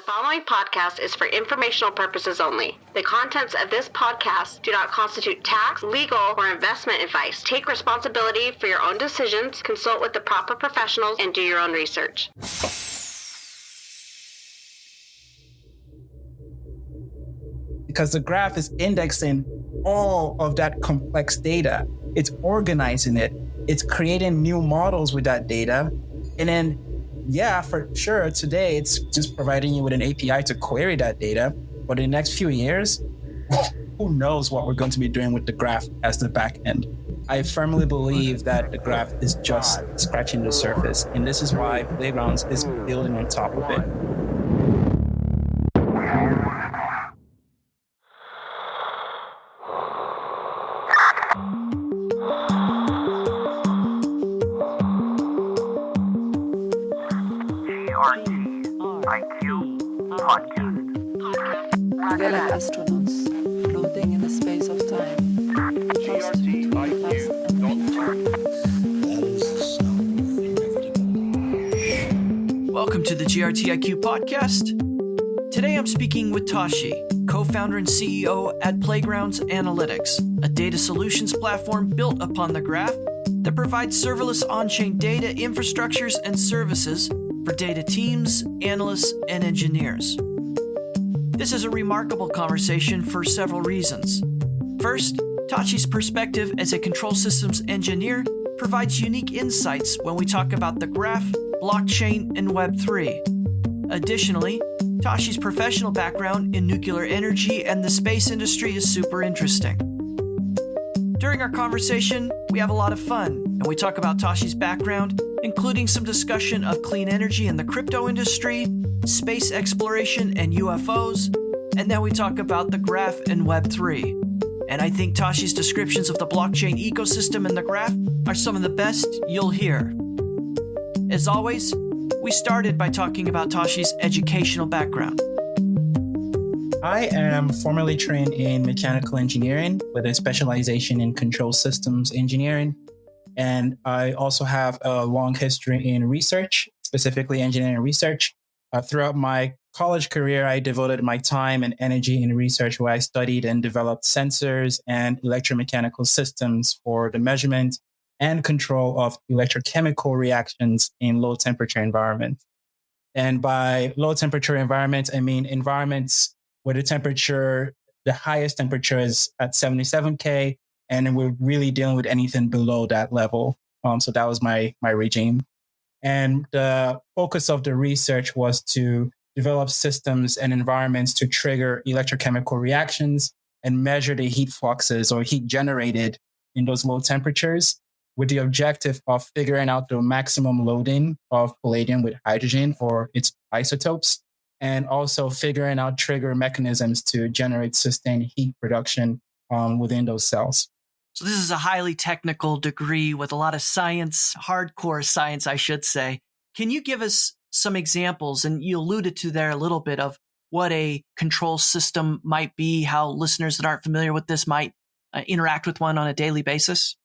following podcast is for informational purposes only. The contents of this podcast do not constitute tax, legal, or investment advice. Take responsibility for your own decisions, consult with the proper professionals, and do your own research. Because the graph is indexing all of that complex data. It's organizing it. It's creating new models with that data. And then, yeah, for sure, today it's just providing you with an API to query that data. But in the next few years, who knows what we're going to be doing with the graph as the back end. I firmly believe that the graph is just scratching the surface. And this is why Playgrounds is building on top of it. We're like astronauts, floating in the space of time, lost between past and future. Welcome to the GRTIQ podcast. Today I'm speaking with Tachi, co-founder and CEO at Playgrounds Analytics, a data solutions platform built upon the graph that provides serverless on-chain data infrastructures and services for data teams, analysts, and engineers. This is a remarkable conversation for several reasons. First, Tachi's perspective as a control systems engineer provides unique insights when we talk about the graph, blockchain, and Web3. Additionally, Tachi's professional background in nuclear energy and the space industry is super interesting. During our conversation, we have a lot of fun, and we talk about Tachi's background, including some discussion of clean energy in the crypto industry, space exploration and UFOs, and then we talk about the graph and Web3. And I think Tachi's descriptions of the blockchain ecosystem and the graph are some of the best you'll hear. As always, we started by talking about Tachi's educational background. I am formerly trained in mechanical engineering with a specialization in control systems engineering. And I also have a long history in research, specifically engineering research. Throughout my college career, I devoted my time and energy in research where I studied and developed sensors and electromechanical systems for the measurement and control of electrochemical reactions in low temperature environments. And by low temperature environments, I mean environments where the highest temperature is at 77 K, and we're really dealing with anything below that level. So that was my regime. And the focus of the research was to develop systems and environments to trigger electrochemical reactions and measure the heat fluxes or heat generated in those low temperatures with the objective of figuring out the maximum loading of palladium with hydrogen or its isotopes, and also figuring out trigger mechanisms to generate sustained heat production within those cells. So this is a highly technical degree with a lot of science, hardcore science, I should say. Can you give us some examples, and you alluded to there a little bit of what a control system might be, how listeners that aren't familiar with this might interact with one on a daily basis?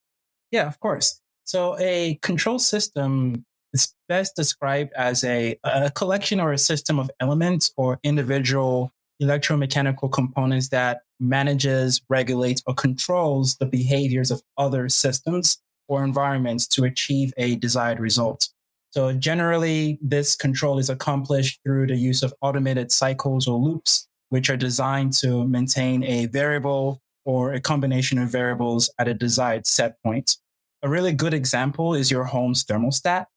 Yeah, of course. So a control system is best described as a collection or a system of elements or individual electromechanical components that manages, regulates, or controls the behaviors of other systems or environments to achieve a desired result. So generally, this control is accomplished through the use of automated cycles or loops, which are designed to maintain a variable or a combination of variables at a desired set point. A really good example is your home's thermostat.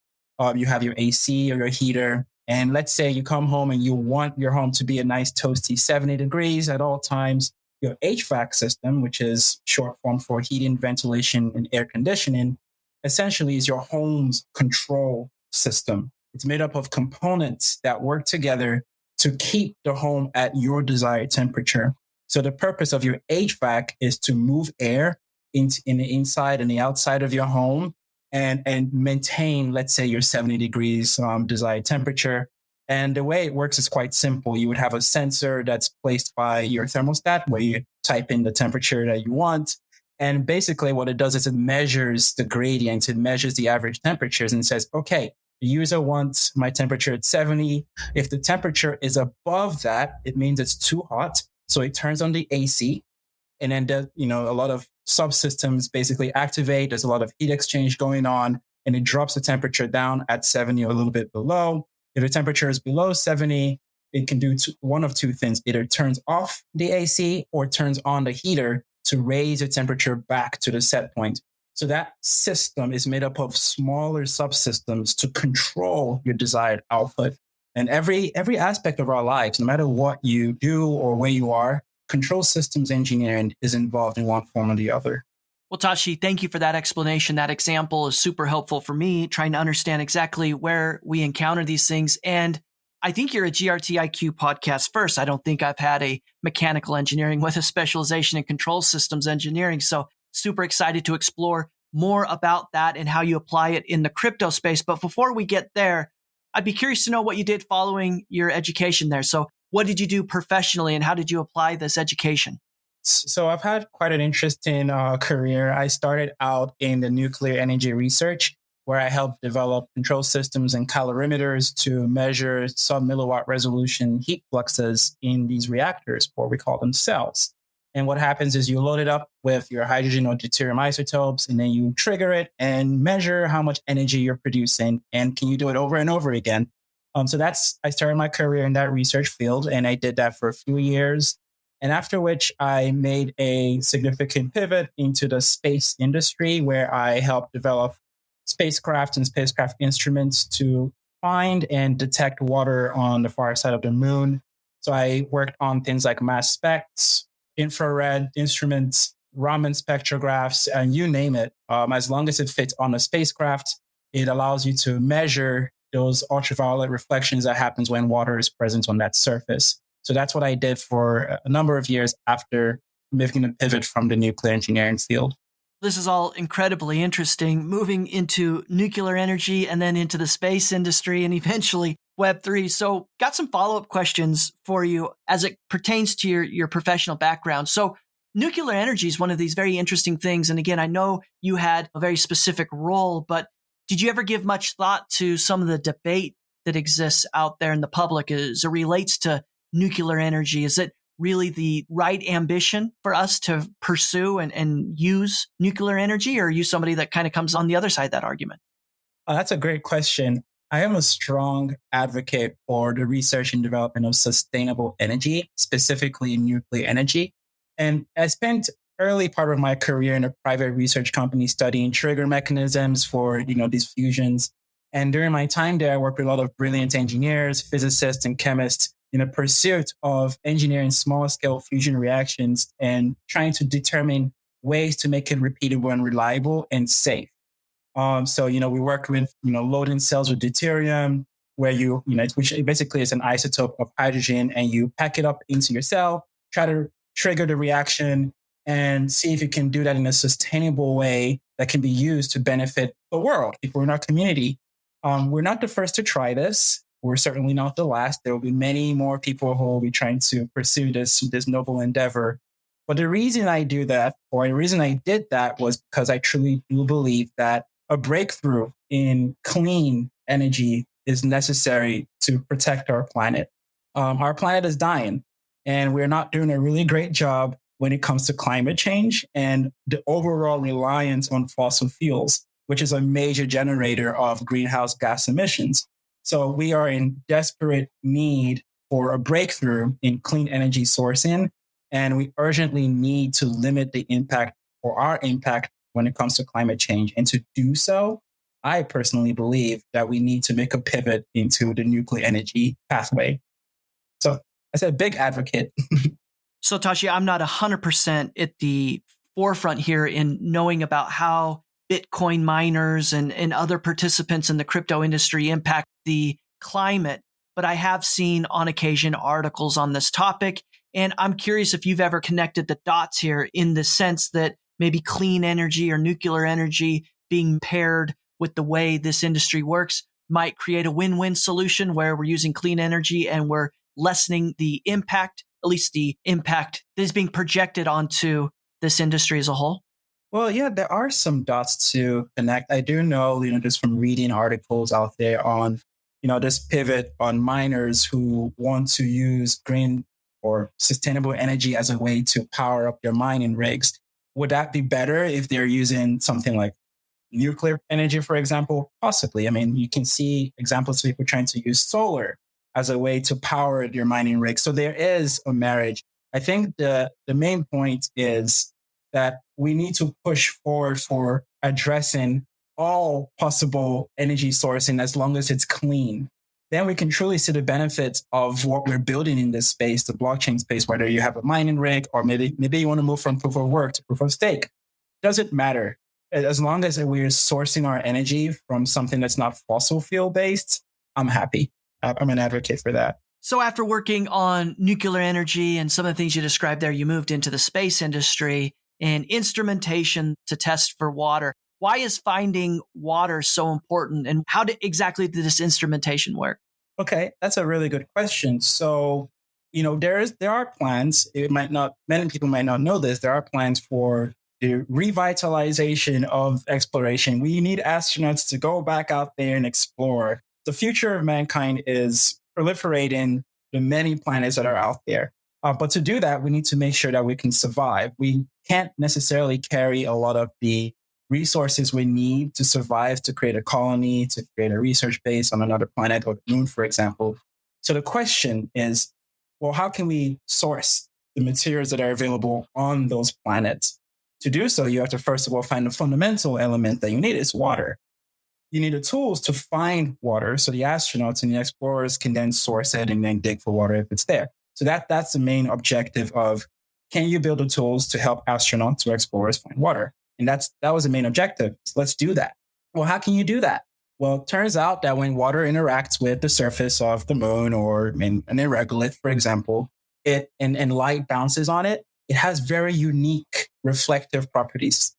You have your AC or your heater. And let's say you come home and you want your home to be a nice toasty 70 degrees at all times. Your HVAC system, which is short form for heating, ventilation, and air conditioning, essentially is your home's control system. It's made up of components that work together to keep the home at your desired temperature. So the purpose of your HVAC is to move air in the inside and the outside of your home and maintain, let's say, your 70 degrees desired temperature. And the way it works is quite simple. You would have a sensor that's placed by your thermostat where you type in the temperature that you want. And basically what it does is it measures the gradient, it measures the average temperatures and says, okay, The user wants my temperature at 70. If the temperature is above that, it means it's too hot. So it turns on the AC. And then, a lot of subsystems basically activate. There's a lot of heat exchange going on, and it drops the temperature down at 70 or a little bit below. If the temperature is below 70, it can do one of two things. Either turns off the AC or turns on the heater to raise the temperature back to the set point. So that system is made up of smaller subsystems to control your desired output. And every aspect of our lives, no matter what you do or where you are, control systems engineering is involved in one form or the other. Well, Tachi, thank you for that explanation. That example is super helpful for me trying to understand exactly where we encounter these things. And I think you're a GRTIQ podcast first. I don't think I've had a mechanical engineering with a specialization in control systems engineering. So super excited to explore more about that and how you apply it in the crypto space. But before we get there, I'd be curious to know what you did following your education there. So what did you do professionally and how did you apply this education? So I've had quite an interesting career. I started out in the nuclear energy research, where I helped develop control systems and calorimeters to measure sub-milliwatt resolution heat fluxes in these reactors, or we call them cells. And what happens is you load it up with your hydrogen or deuterium isotopes, and then you trigger it and measure how much energy you're producing. And can you do it over and over again? I started my career in that research field, and I did that for a few years. And after which I made a significant pivot into the space industry, where I helped develop spacecraft and spacecraft instruments to find and detect water on the far side of the moon. So I worked on things like mass specs, infrared instruments, Raman spectrographs, and you name it. As long as it fits on a spacecraft, it allows you to measure those ultraviolet reflections that happens when water is present on that surface. So that's what I did for a number of years after making a pivot from the nuclear engineering field. This is all incredibly interesting, moving into nuclear energy and then into the space industry and eventually Web3. So got some follow-up questions for you as it pertains to your professional background. So nuclear energy is one of these very interesting things. And again, I know you had a very specific role, but did you ever give much thought to some of the debate that exists out there in the public as it relates to nuclear energy? Is it really the right ambition for us to pursue and use nuclear energy? Or are you somebody that kind of comes on the other side of that argument? That's a great question. I am a strong advocate for the research and development of sustainable energy, specifically nuclear energy. And I spent early part of my career in a private research company studying trigger mechanisms for, these fusions. And during my time there, I worked with a lot of brilliant engineers, physicists, and chemists in a pursuit of engineering small-scale fusion reactions and trying to determine ways to make it repeatable and reliable and safe. We worked with, loading cells with deuterium, where which basically is an isotope of hydrogen, and you pack it up into your cell, try to trigger the reaction, and see if you can do that in a sustainable way that can be used to benefit the world, people in our community. We're not the first to try this. We're certainly not the last. There will be many more people who will be trying to pursue this noble endeavor. But the reason I do that, or the reason I did that, was because I truly do believe that a breakthrough in clean energy is necessary to protect our planet. Our planet is dying, and we're not doing a really great job when it comes to climate change and the overall reliance on fossil fuels, which is a major generator of greenhouse gas emissions. So we are in desperate need for a breakthrough in clean energy sourcing, and we urgently need to limit the impact or our impact when it comes to climate change. And to do so, I personally believe that we need to make a pivot into the nuclear energy pathway. So I said, big advocate. So Tachi, I'm not 100% at the forefront here in knowing about how Bitcoin miners and other participants in the crypto industry impact the climate, but I have seen on occasion articles on this topic. And I'm curious if you've ever connected the dots here in the sense that maybe clean energy or nuclear energy being paired with the way this industry works might create a win-win solution where we're using clean energy and we're lessening the impact, at least the impact that is being projected onto this industry as a whole? Well, yeah, there are some dots to connect. I do know, just from reading articles out there on, this pivot on miners who want to use green or sustainable energy as a way to power up their mining rigs. Would that be better if they're using something like nuclear energy, for example? Possibly. I mean, you can see examples of people trying to use solar as a way to power your mining rig. So there is a marriage. I think the main point is that we need to push forward for addressing all possible energy sourcing as long as it's clean. Then we can truly see the benefits of what we're building in this space, the blockchain space, whether you have a mining rig or maybe you want to move from proof of work to proof of stake. Doesn't matter. As long as we're sourcing our energy from something that's not fossil fuel based, I'm happy. I'm an advocate for that. So after working on nuclear energy and some of the things you described there, you moved into the space industry and instrumentation to test for water. Why is finding water so important, and how exactly did this instrumentation work? Okay, that's a really good question. So, there are plans. Many people might not know this. There are plans for the revitalization of exploration. We need astronauts to go back out there and explore. The future of mankind is proliferating the many planets that are out there. But to do that, we need to make sure that we can survive. We can't necessarily carry a lot of the resources we need to survive, to create a colony, to create a research base on another planet or the moon, for example. So the question is, well, how can we source the materials that are available on those planets? To do so, you have to first of all find the fundamental element that you need is water. You need the tools to find water so the astronauts and the explorers can then source it and then dig for water if it's there. So that's the main objective of, can you build the tools to help astronauts or explorers find water? And that was the main objective. So let's do that. Well, how can you do that? Well, it turns out that when water interacts with the surface of the moon or an irregolith, for example, and light bounces on it, it has very unique reflective properties.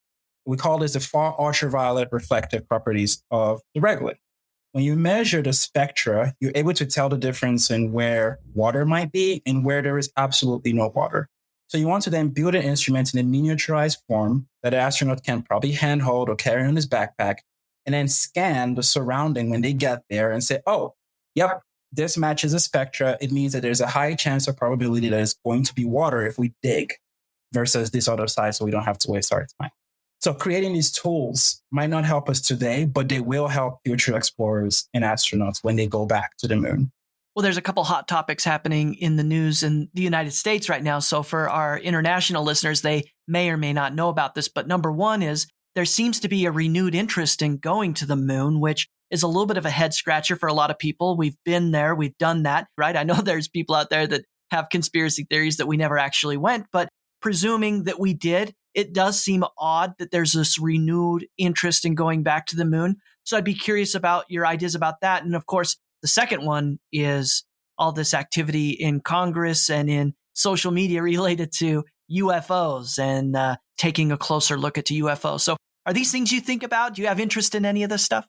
We call this the far ultraviolet reflective properties of the regolith. When you measure the spectra, you're able to tell the difference in where water might be and where there is absolutely no water. So you want to then build an instrument in a miniaturized form that an astronaut can probably handhold or carry on his backpack, and then scan the surrounding when they get there and say, oh, yep, this matches the spectra. It means that there's a high chance or probability that it's going to be water if we dig versus this other side, so we don't have to waste our time. So creating these tools might not help us today, but they will help future explorers and astronauts when they go back to the moon. Well, there's a couple hot topics happening in the news in the United States right now. So for our international listeners, they may or may not know about this. But number one is there seems to be a renewed interest in going to the moon, which is a little bit of a head scratcher for a lot of people. We've been there. We've done that, right? I know there's people out there that have conspiracy theories that we never actually went, but presuming that we did, it does seem odd that there's this renewed interest in going back to the moon. So I'd be curious about your ideas about that. And of course, the second one is all this activity in Congress and in social media related to UFOs and taking a closer look at UFOs. So are these things you think about? Do you have interest in any of this stuff?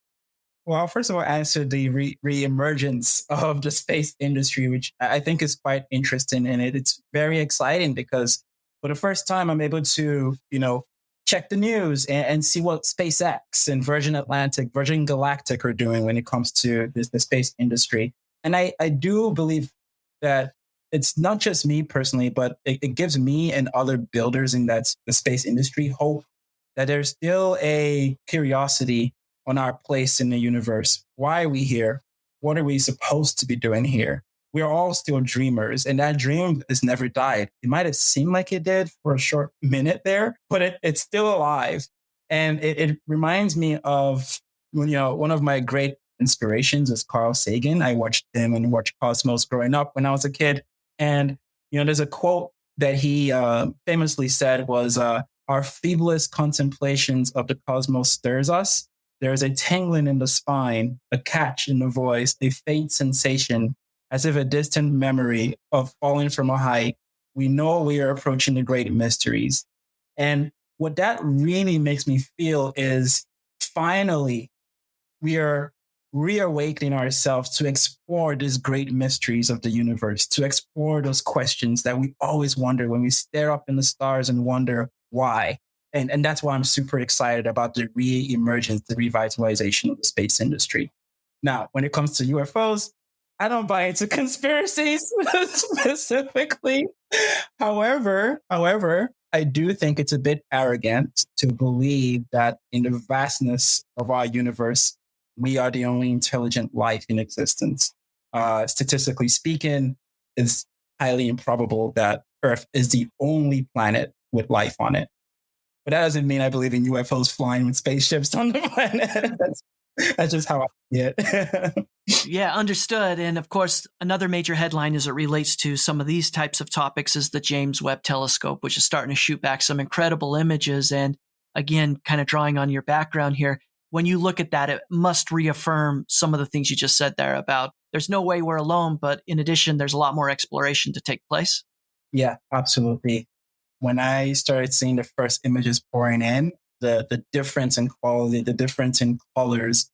Well, first of all, answer the re-emergence of the space industry, which I think is quite interesting. And it's very exciting because for the first time, I'm able to, check the news and see what SpaceX and Virgin Galactic are doing when it comes to the space industry. And I do believe that it's not just me personally, but it gives me and other builders in the space industry hope that there's still a curiosity on our place in the universe. Why are we here? What are we supposed to be doing here? We're all still dreamers, and that dream has never died. It might have seemed like it did for a short minute there, but it's still alive. And it reminds me of, one of my great inspirations is Carl Sagan. I watched him and watched Cosmos growing up when I was a kid. And, there's a quote that he famously said was, our feeblest contemplations of the cosmos stirs us. There is a tingling in the spine, a catch in the voice, a faint sensation, as if a distant memory of falling from a height. We know we are approaching the great mysteries. And what that really makes me feel is finally we are reawakening ourselves to explore these great mysteries of the universe, to explore those questions that we always wonder when we stare up in the stars and wonder why. And that's why I'm super excited about the re-emergence, the revitalization of the space industry. Now, when it comes to UFOs, I don't buy into conspiracies specifically. However, I do think it's a bit arrogant to believe that in the vastness of our universe, we are the only intelligent life in existence. Statistically speaking, it's highly improbable that Earth is the only planet with life on it. But that doesn't mean I believe in UFOs flying with spaceships on the planet. That's just how I see it. Yeah, understood. And of course, another major headline as it relates to some of these types of topics is the James Webb Telescope, which is starting to shoot back some incredible images. And again, kind of drawing on your background here, when you look at that, it must reaffirm some of the things you just said there about there's no way we're alone, but in addition, there's a lot more exploration to take place. Yeah, absolutely. When I started seeing the first images pouring in, the difference in quality, the difference in colors,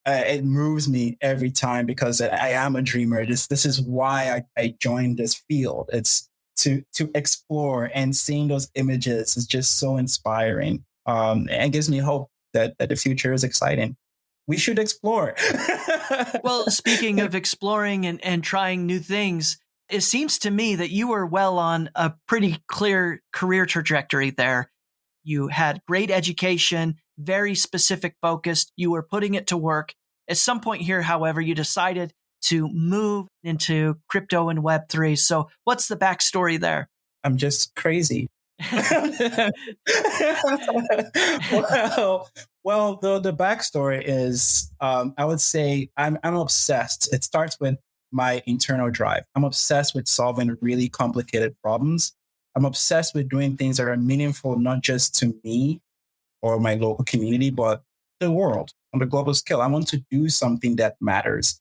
it moves me every time because I am a dreamer. This is why I joined this field. It's to explore, and seeing those images is just so inspiring. And gives me hope that the future is exciting. We should explore. Well, speaking of exploring and trying new things, it seems to me that you were well on a pretty clear career trajectory there. You had great education, very specific focused. You were putting it to work. At some point here, however, you decided to move into crypto and Web3. So what's the backstory there? I'm just crazy. well, the backstory is, I would say I'm obsessed. It starts with my internal drive. I'm obsessed with solving really complicated problems. I'm obsessed with doing things that are meaningful, not just to me or my local community, but the world on a global scale. I want to do something that matters.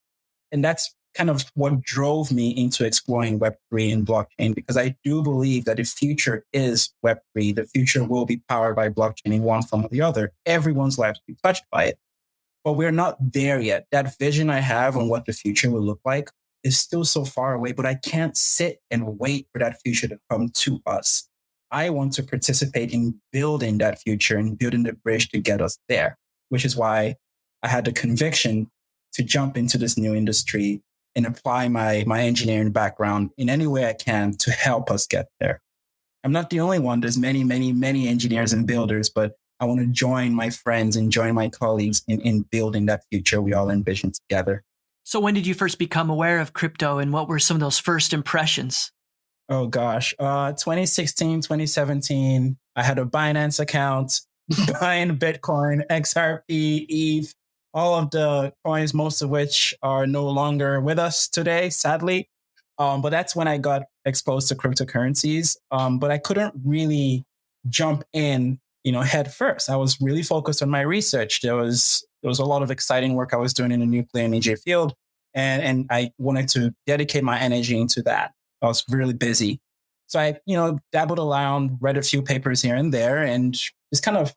And that's kind of what drove me into exploring Web3 and blockchain, because I do believe that the future is Web3. The future will be powered by blockchain in one form or the other. Everyone's lives will be touched by it. But we're not there yet. That vision I have on what the future will look like is still so far away, but I can't sit and wait for that future to come to us. I want to participate in building that future and building the bridge to get us there, which is why I had the conviction to jump into this new industry and apply my engineering background in any way I can to help us get there. I'm not the only one. There's many, many, many engineers and builders, but I want to join my friends and join my colleagues in building that future we all envision together. So when did you first become aware of crypto, and what were some of those first impressions? Oh gosh, 2016, 2017, I had a Binance account buying Bitcoin, XRP, ETH, all of the coins, most of which are no longer with us today, sadly. But that's when I got exposed to cryptocurrencies. But I couldn't really jump in, head first. I was really focused on my research. There was a lot of exciting work I was doing in the nuclear energy field, and I wanted to dedicate my energy into that. I was really busy. So I, dabbled around, read a few papers here and there, and just kind of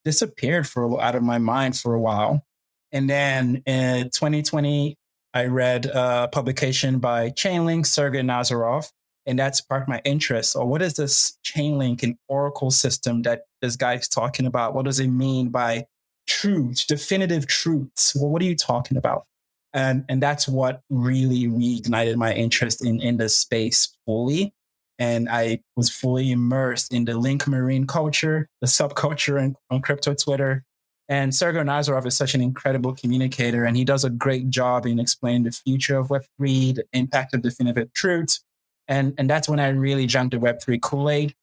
disappeared out of my mind for a while. And then in 2020, I read a publication by Chainlink, Sergey Nazarov, and that sparked my interest. So what is this Chainlink and Oracle system that this guy's talking about? What does it mean by truth, definitive truths? Well, what are you talking about? And that's what really reignited my interest in this space fully. And I was fully immersed in the Link Marine culture, the subculture on crypto Twitter. And Sergey Nazarov is such an incredible communicator, and he does a great job in explaining the future of Web3, the impact of definitive truth. And that's when I really drank the Web3 Kool-Aid.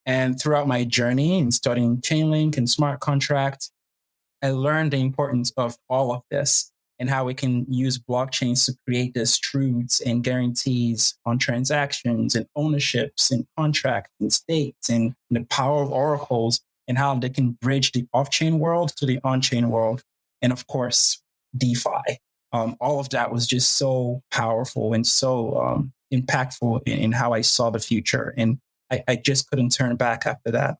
And throughout my journey in studying Chainlink and smart contracts, I learned the importance of all of this and how we can use blockchains to create these truths and guarantees on transactions and ownerships and contracts and states, and the power of oracles and how they can bridge the off-chain world to the on-chain world. And of course, DeFi. All of that was just so powerful and so impactful in how I saw the future. And I just couldn't turn back after that.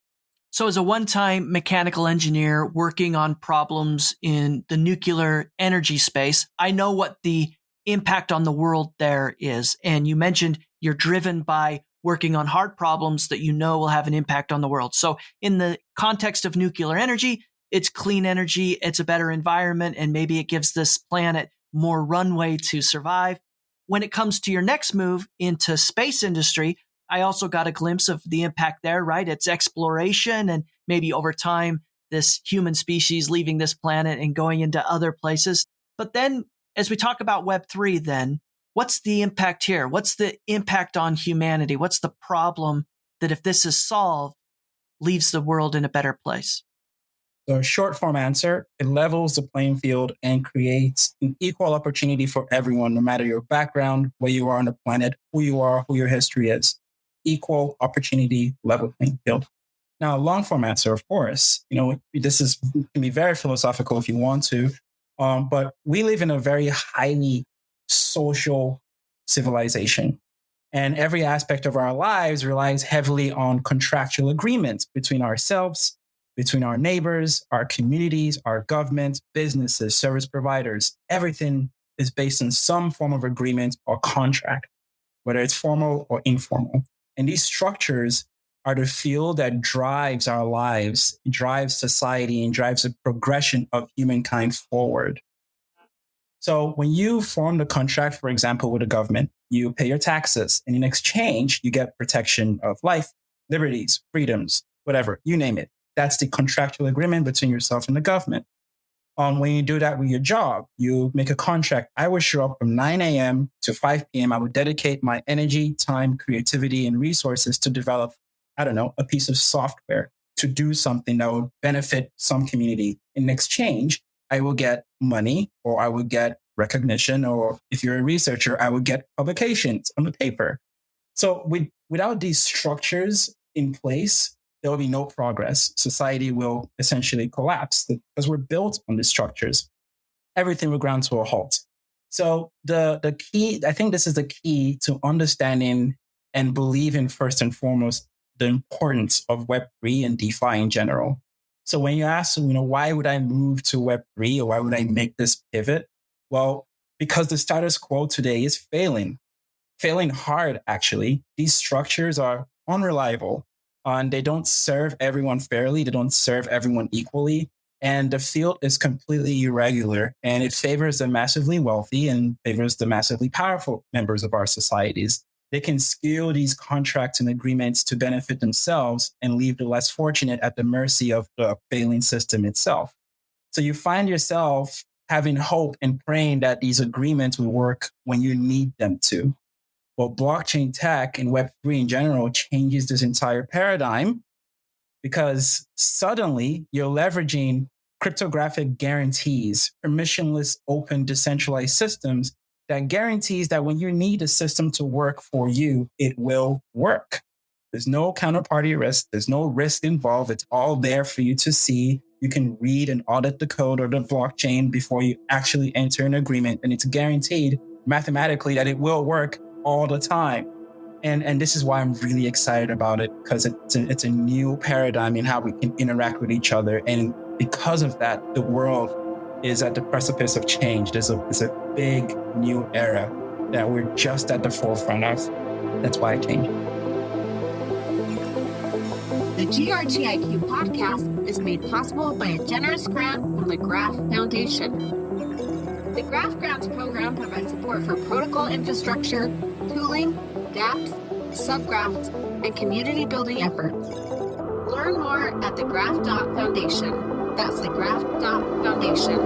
So as a one-time mechanical engineer working on problems in the nuclear energy space, I know what the impact on the world there is. And you mentioned you're driven by working on hard problems that you know will have an impact on the world. So in the context of nuclear energy, it's clean energy, it's a better environment, and maybe it gives this planet more runway to survive. When it comes to your next move into space industry, I also got a glimpse of the impact there, right? It's exploration, and maybe over time, this human species leaving this planet and going into other places. But then as we talk about Web3 then, what's the impact here? What's the impact on humanity? What's the problem that if this is solved, leaves the world in a better place? So short form answer, it levels the playing field and creates an equal opportunity for everyone, no matter your background, where you are on the planet, who you are, who your history is. Equal opportunity, level playing field. Now, long form answer, of course, this can be very philosophical if you want to, but we live in a very highly social civilization. And every aspect of our lives relies heavily on contractual agreements between ourselves, between our neighbors, our communities, our government, businesses, service providers. Everything is based on some form of agreement or contract, whether it's formal or informal. And these structures are the field that drives our lives, drives society, and drives the progression of humankind forward. So when you form the contract, for example, with the government, you pay your taxes, and in exchange, you get protection of life, liberties, freedoms, whatever, you name it. That's the contractual agreement between yourself and the government. When you do that with your job, you make a contract. I will show up from 9 a.m. to 5 p.m. I would dedicate my energy, time, creativity, and resources to develop, a piece of software to do something that would benefit some community. In exchange, I will get money, or I will get recognition, or if you're a researcher, I would get publications on the paper. So without these structures in place, there will be no progress. Society will essentially collapse because we're built on these structures. Everything will ground to a halt. So the key, I think this is the key to understanding and believing first and foremost the importance of Web3 and DeFi in general. So when you ask, why would I move to Web3 or why would I make this pivot? Well, because the status quo today is failing hard, actually. These structures are unreliable and they don't serve everyone fairly. They don't serve everyone equally. And the field is completely irregular, and it favors the massively wealthy and favors the massively powerful members of our societies. They can skew these contracts and agreements to benefit themselves and leave the less fortunate at the mercy of the failing system itself. So you find yourself having hope and praying that these agreements will work when you need them to. Well, blockchain tech and Web3 in general changes this entire paradigm because suddenly you're leveraging cryptographic guarantees, permissionless, open, decentralized systems that guarantees that when you need a system to work for you, it will work. There's no counterparty risk. There's no risk involved. It's all there for you to see. You can read and audit the code or the blockchain before you actually enter an agreement. And it's guaranteed mathematically that it will work all the time. And this is why I'm really excited about it, because it's a new paradigm in how we can interact with each other. And because of that, the world is at the precipice of change. There's a big new era that we're just at the forefront of. That's why I changed. The GRTIQ podcast is made possible by a generous grant from the Graph Foundation. The Graph Grants program provides support for protocol infrastructure, tooling, dApps, subgraphs, and community building efforts. Learn more at thegraph.foundation. That's thegraph.foundation.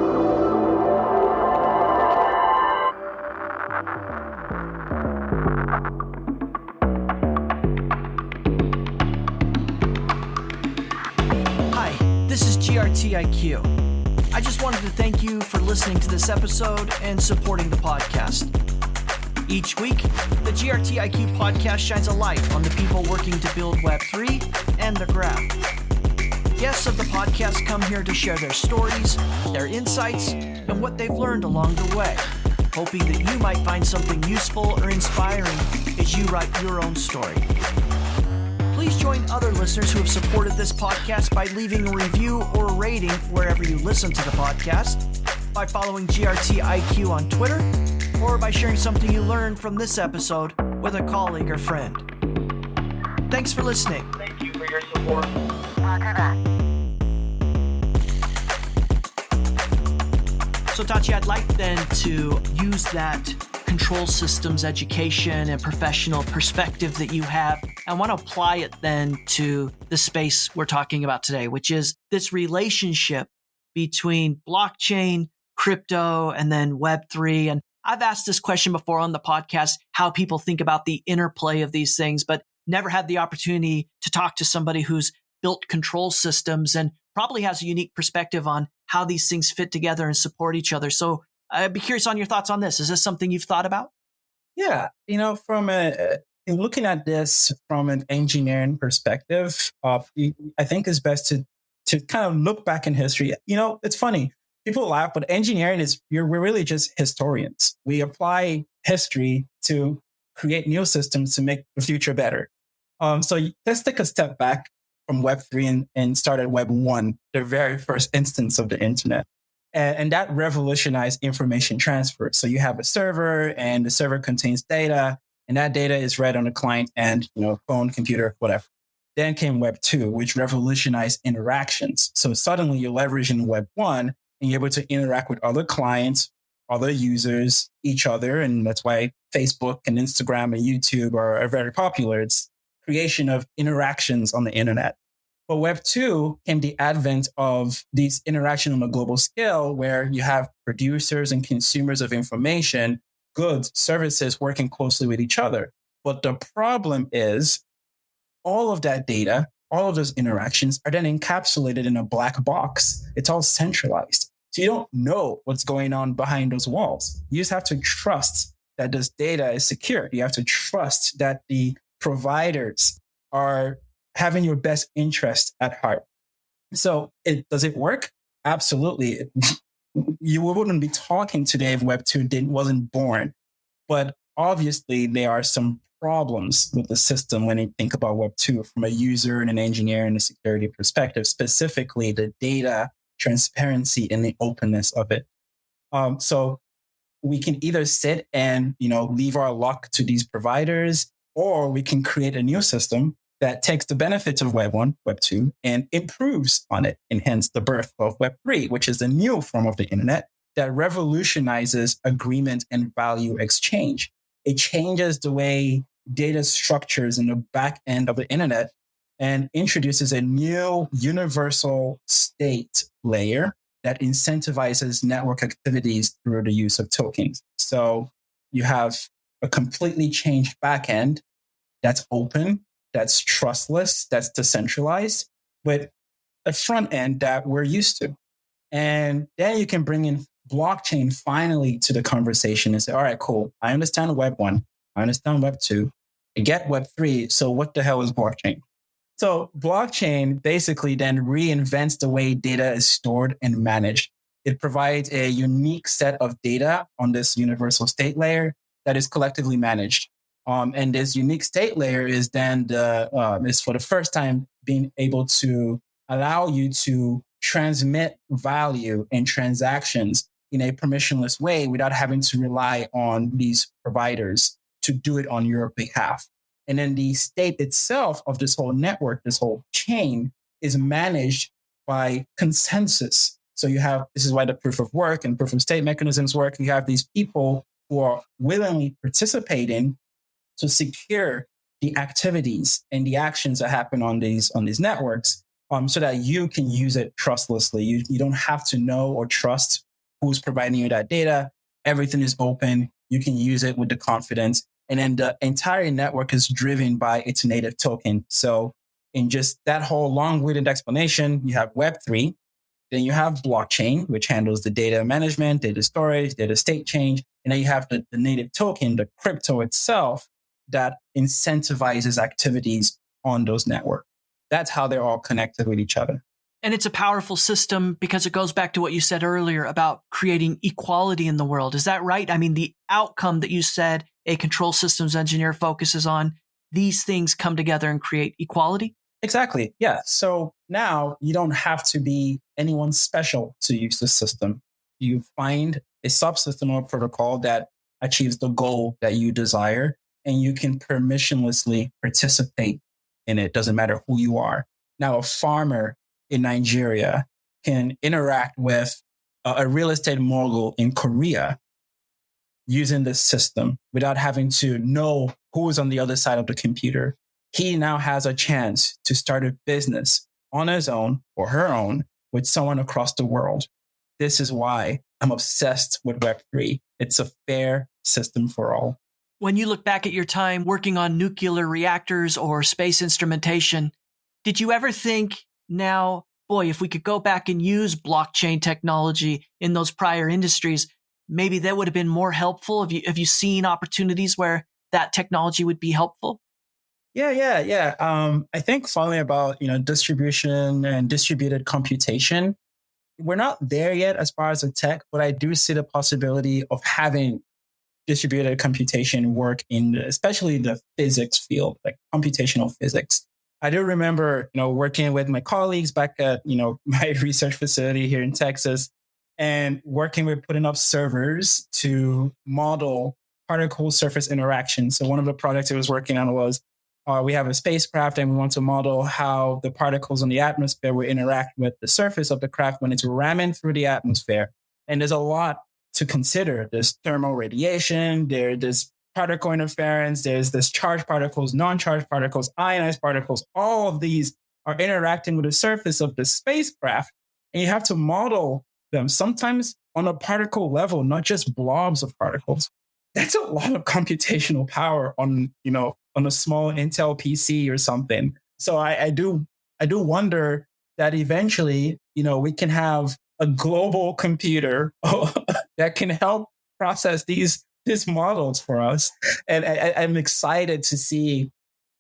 Hi, this is GRTIQ. I just wanted to thank you for listening to this episode and supporting the podcast. Each week, the GRTIQ podcast shines a light on the people working to build Web3 and the Graph. Guests of the podcast come here to share their stories, their insights, and what they've learned along the way, hoping that you might find something useful or inspiring as you write your own story. Please join other listeners who have supported this podcast by leaving a review or a rating wherever you listen to the podcast, by following GRTIQ on Twitter, or by sharing something you learned from this episode with a colleague or friend. Thanks for listening. Thank you for your support. So Tachi, I'd like then to use that control systems education and professional perspective that you have. I want to apply it then to the space we're talking about today, which is this relationship between blockchain, crypto, and then Web3. And I've asked this question before on the podcast, how people think about the interplay of these things, but never had the opportunity to talk to somebody who's built control systems and probably has a unique perspective on how these things fit together and support each other. So I'd be curious on your thoughts on this. Is this something you've thought about? Yeah, in looking at this from an engineering perspective, I think it's best to kind of look back in history. It's funny. People laugh, but engineering we're really just historians. We apply history to create new systems to make the future better. So let's take a step back from Web3 and start at Web 1, the very first instance of the internet. And that revolutionized information transfer. So you have a server, and the server contains data, and that data is read on the client and, phone, computer, whatever. Then came Web 2, which revolutionized interactions. So suddenly you're leveraging Web 1 and you're able to interact with other clients, other users, each other. And that's why Facebook and Instagram and YouTube are very popular. It's creation of interactions on the internet. But Web 2 came the advent of these interaction on a global scale where you have producers and consumers of information, goods, services working closely with each other. But the problem is all of that data, all of those interactions are then encapsulated in a black box. It's all centralized. So you don't know what's going on behind those walls. You just have to trust that this data is secure. You have to trust that the providers are having your best interest at heart. So does it work? Absolutely. You wouldn't be talking today if Web 2 wasn't born. But obviously, there are some problems with the system when you think about Web 2 from a user and an engineer and a security perspective, specifically the data transparency and the openness of it. So we can either sit and, leave our luck to these providers, or we can create a new system that takes the benefits of Web 1, Web 2, and improves on it, and hence the birth of Web 3, which is a new form of the internet that revolutionizes agreement and value exchange. It changes the way data structures in the back end of the internet and introduces a new universal state layer that incentivizes network activities through the use of tokens. So you have a completely changed backend that's open, that's trustless, that's decentralized, but a front end that we're used to. And then you can bring in blockchain finally to the conversation and say, all right, cool. I understand Web 1. I understand Web 2. I get Web 3. So what the hell is blockchain? So blockchain basically then reinvents the way data is stored and managed. It provides a unique set of data on this universal state layer that is collectively managed. And this unique state layer is then is for the first time being able to allow you to transmit value and transactions in a permissionless way without having to rely on these providers to do it on your behalf. And then the state itself of this whole network, this whole chain, is managed by consensus. So this is why the proof of work and proof of stake mechanisms work. You have these people who are willingly participating to secure the activities and the actions that happen on these networks, so that you can use it trustlessly. You don't have to know or trust who's providing you that data. Everything is open. You can use it with the confidence. And then the entire network is driven by its native token. So in just that whole long-winded explanation, you have Web3, then you have blockchain, which handles the data management, data storage, data state change. And then you have the native token, the crypto itself, that incentivizes activities on those networks. That's how they're all connected with each other. And it's a powerful system because it goes back to what you said earlier about creating equality in the world. Is that right? I mean, the outcome that you said a control systems engineer focuses on, these things come together and create equality? Exactly. Yeah. So now you don't have to be anyone special to use the system. You find a subsystem or protocol that achieves the goal that you desire, and you can permissionlessly participate in it. Doesn't matter who you are. Now, a farmer in Nigeria can interact with a real estate mogul in Korea using this system without having to know who is on the other side of the computer. He now has a chance to start a business on his own or her own with someone across the world. This is why I'm obsessed with Web3. It's a fair system for all. When you look back at your time working on nuclear reactors or space instrumentation, did you ever think now, boy, if we could go back and use blockchain technology in those prior industries, maybe that would have been more helpful? Have you seen opportunities where that technology would be helpful? Yeah. I think finally about, distribution and distributed computation. We're not there yet as far as the tech, but I do see the possibility of having distributed computation work in especially the physics field, like computational physics. I do remember, working with my colleagues back at, my research facility here in Texas and working with putting up servers to model particle surface interaction. So one of the projects I was working on was we have a spacecraft and we want to model how the particles in the atmosphere will interact with the surface of the craft when it's ramming through the atmosphere. And there's a lot to consider. There's thermal radiation, there's particle interference, there's this charged particles, non-charged particles, ionized particles. All of these are interacting with the surface of the spacecraft. And you have to model them sometimes on a particle level, not just blobs of particles. That's a lot of computational power on a small Intel PC or something. So I do wonder that eventually, we can have a global computer that can help process these models for us. And I'm excited to see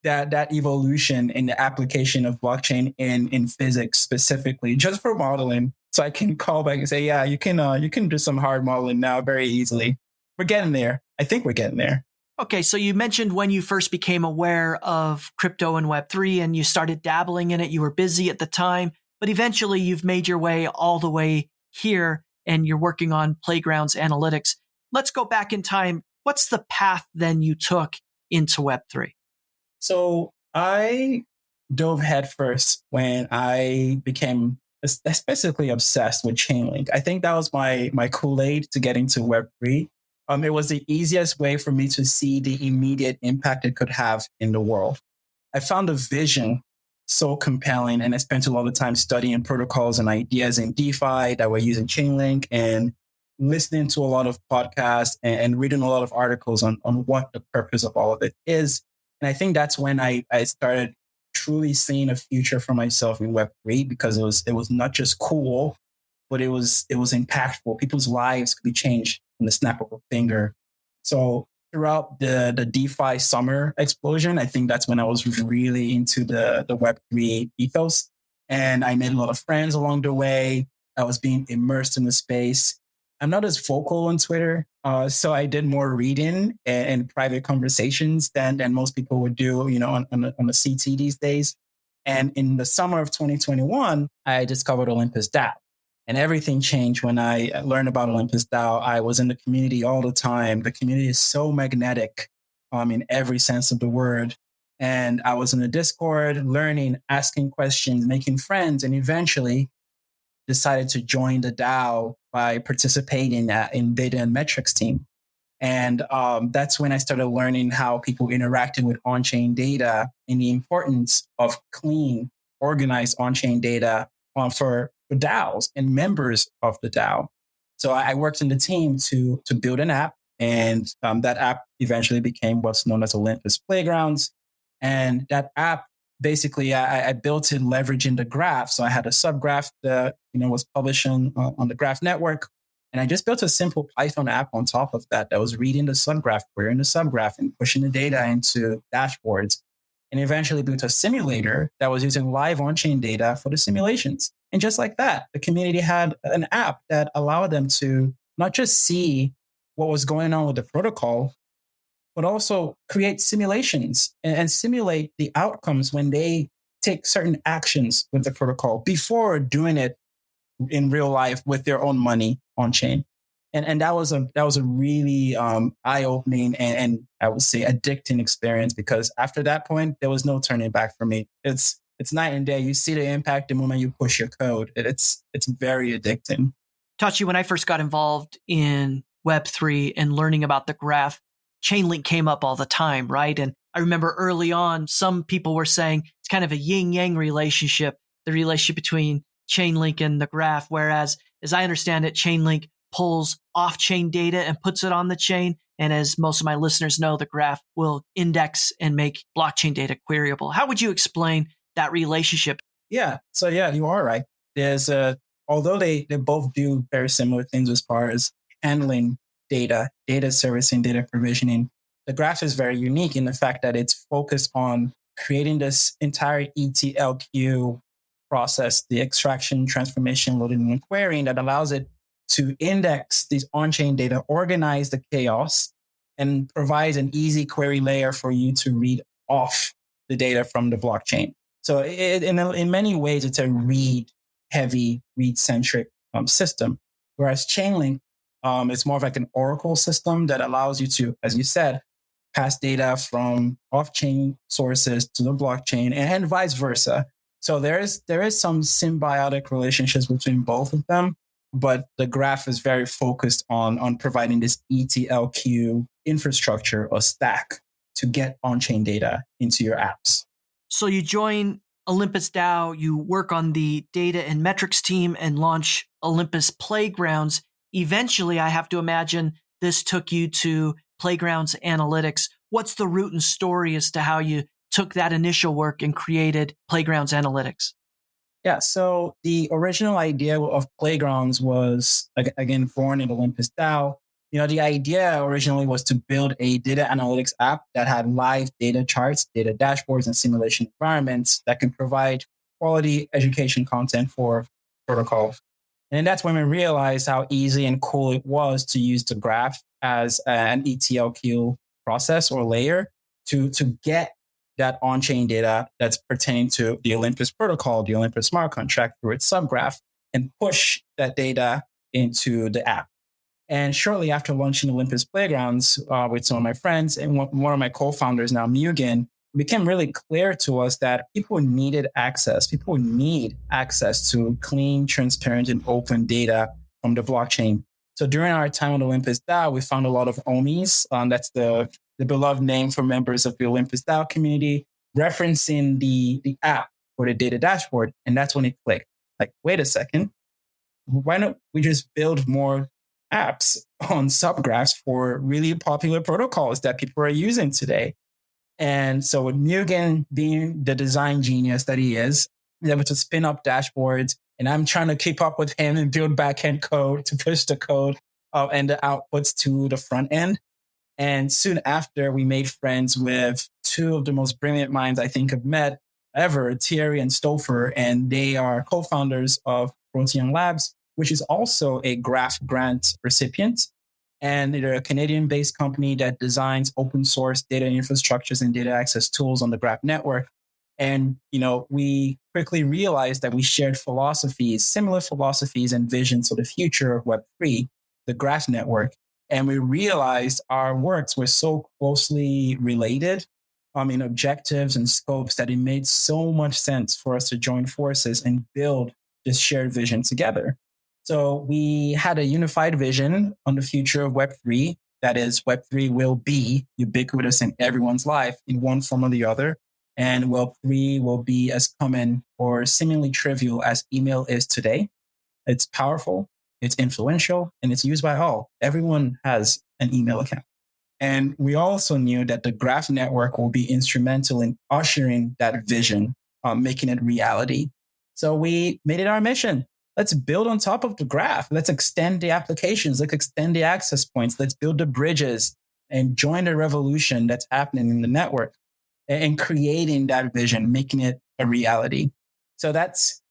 that evolution in the application of blockchain in physics specifically, just for modeling. So I can call back and say, yeah, you can do some hard modeling now very easily. We're getting there. I think we're getting there. Okay, so you mentioned when you first became aware of crypto and Web3 and you started dabbling in it, you were busy at the time, but eventually you've made your way all the way here and you're working on Playgrounds Analytics. Let's go back in time. What's the path then you took into Web3? So I dove headfirst when I became especially obsessed with Chainlink. I think that was my Kool-Aid to get into Web3. It was the easiest way for me to see the immediate impact it could have in the world. I found the vision so compelling, and I spent a lot of time studying protocols and ideas in DeFi that were using Chainlink and listening to a lot of podcasts and reading a lot of articles on what the purpose of all of it is. And I think that's when I started truly seeing a future for myself in Web3, because it was not just cool, but it was impactful. People's lives could be changed in the snap of a finger. So throughout the DeFi summer explosion, I think that's when I was really into the Web3 ethos. And I made a lot of friends along the way. I was being immersed in the space. I'm not as vocal on Twitter, so I did more reading and private conversations than most people would do, on a CT these days. And in the summer of 2021, I discovered Olympus DAO. And everything changed when I learned about Olympus DAO. I was in the community all the time. The community is so magnetic in every sense of the word. And I was in the Discord, learning, asking questions, making friends, and eventually decided to join the DAO by participating in data and metrics team. And that's when I started learning how people interacted with on-chain data and the importance of clean, organized on-chain data for DAOs and members of the DAO. So I worked in the team to build an app, and that app eventually became what's known as Olympus Playgrounds. And that app, basically, I built it leveraging the graph. So I had a subgraph that was published on the Graph network, and I just built a simple Python app on top of that was reading the subgraph, querying the subgraph, and pushing the data into dashboards. And eventually built a simulator that was using live on-chain data for the simulations. And just like that, the community had an app that allowed them to not just see what was going on with the protocol, but also create simulations and simulate the outcomes when they take certain actions with the protocol before doing it in real life with their own money on chain. And that was a really eye-opening and I would say addicting experience, because after that point there was no turning back for me. It's night and day. You see the impact the moment you push your code. It's very addicting. Tachi, when I first got involved in Web3 and learning about the graph, Chainlink came up all the time, right? And I remember early on, some people were saying it's kind of a yin-yang relationship, the relationship between Chainlink and the graph, whereas, as I understand it, Chainlink pulls off-chain data and puts it on the chain. And as most of my listeners know, the graph will index and make blockchain data queryable. How would you explain that relationship? Yeah. So yeah, you are right. There's although they both do very similar things as far as handling data servicing, data provisioning, the graph is very unique in the fact that it's focused on creating this entire ETLQ process, the extraction, transformation, loading, and querying, that allows it to index these on-chain data, organize the chaos, and provides an easy query layer for you to read off the data from the blockchain. So in many ways, it's a read-heavy, read-centric system, whereas Chainlink is more of like an oracle system that allows you to, as you said, pass data from off-chain sources to the blockchain and vice versa. So there is some symbiotic relationships between both of them, but the graph is very focused on providing this ETLQ infrastructure or stack to get on-chain data into your apps. So you join Olympus DAO, you work on the data and metrics team and launch Olympus Playgrounds. Eventually, I have to imagine this took you to Playgrounds Analytics. What's the root and story as to how you took that initial work and created Playgrounds Analytics? Yeah, so the original idea of Playgrounds was, again, born in Olympus DAO. The idea originally was to build a data analytics app that had live data charts, data dashboards, and simulation environments that can provide quality education content for protocols. And that's when we realized how easy and cool it was to use the graph as an ETLQ process or layer to get that on-chain data that's pertaining to the Olympus protocol, the Olympus smart contract, through its subgraph, and push that data into the app. And shortly after launching Olympus Playgrounds with some of my friends and one of my co-founders now, Mugen, it became really clear to us that people need access to clean, transparent, and open data from the blockchain. So during our time on Olympus DAO, we found a lot of OMIs. That's the beloved name for members of the Olympus DAO community, referencing the app for the data dashboard. And that's when it clicked. Like, wait a second, why don't we just build more apps on subgraphs for really popular protocols that people are using today? And so with Mugen being the design genius that he is, he's able to spin up dashboards, and I'm trying to keep up with him and build backend code to push the code and the outputs to the front end. And soon after, we made friends with two of the most brilliant minds I think I've met ever, Thierry and Stouffer, and they are co-founders of Protean Labs, which is also a Graph grant recipient. And they're a Canadian-based company that designs open source data infrastructures and data access tools on the Graph network. And, we quickly realized that we shared similar philosophies and visions for the future of Web3, the Graph network. And we realized our works were so closely related in objectives and scopes that it made so much sense for us to join forces and build this shared vision together. So we had a unified vision on the future of Web3. That is, Web3 will be ubiquitous in everyone's life in one form or the other. And Web3 will be as common or seemingly trivial as email is today. It's powerful, it's influential, and it's used by all. Everyone has an email account. And we also knew that the Graph network will be instrumental in ushering that vision, making it reality. So we made it our mission. Let's build on top of the graph. Let's extend the applications. Let's extend the access points. Let's build the bridges and join the revolution that's happening in the network and creating that vision, making it a reality. So that's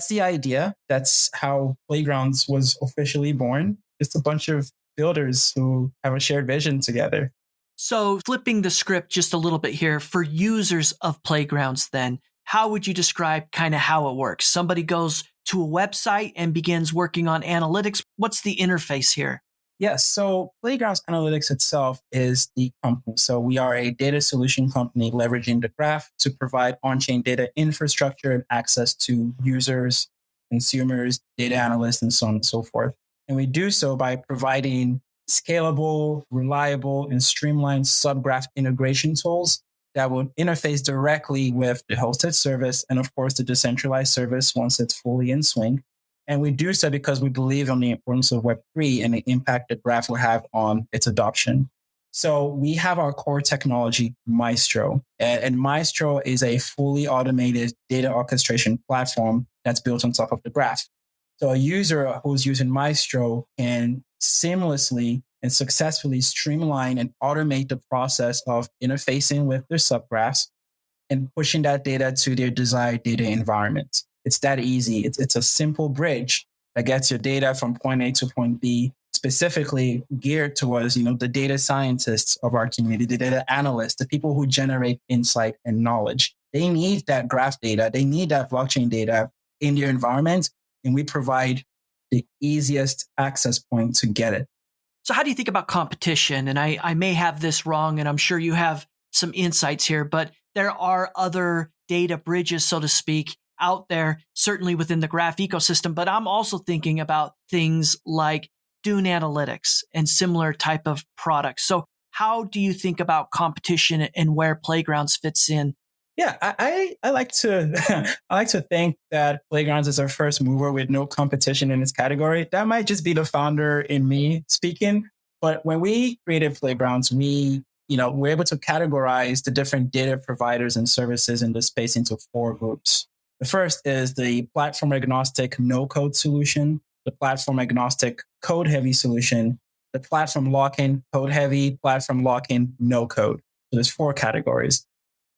the idea. That's how Playgrounds was officially born. Just a bunch of builders who have a shared vision together. So flipping the script just a little bit here, for users of Playgrounds then, how would you describe kind of how it works? Somebody goes to a website and begins working on analytics. What's the interface here? Yes. So Playgrounds Analytics itself is the company. So we are a data solution company leveraging the graph to provide on-chain data infrastructure and access to users, consumers, data analysts, and so on and so forth. And we do so by providing scalable, reliable, and streamlined subgraph integration tools that will interface directly with the hosted service and, of course, the decentralized service once it's fully in swing. And we do so because we believe in the importance of Web3 and the impact that graph will have on its adoption. So we have our core technology, Maestro. And Maestro is a fully automated data orchestration platform that's built on top of the graph. So a user who's using Maestro can seamlessly and successfully streamline and automate the process of interfacing with their subgraphs and pushing that data to their desired data environment. It's that easy. It's a simple bridge that gets your data from point A to point B, specifically geared towards, the data scientists of our community, the data analysts, the people who generate insight and knowledge. They need that graph data. They need that blockchain data in their environment, and we provide the easiest access point to get it. So how do you think about competition? And I may have this wrong, and I'm sure you have some insights here, but there are other data bridges, so to speak, out there, certainly within the graph ecosystem. But I'm also thinking about things like Dune Analytics and similar type of products. So how do you think about competition and where Playgrounds fits in? Yeah, I like to I like to think that Playgrounds is our first mover with no competition in its category. That might just be the founder in me speaking. But when we created Playgrounds, we're able to categorize the different data providers and services in the space into 4 groups. The first is the platform agnostic no code solution, the platform agnostic code heavy solution, the platform lock-in code heavy, platform lock-in no code. So there's 4 categories.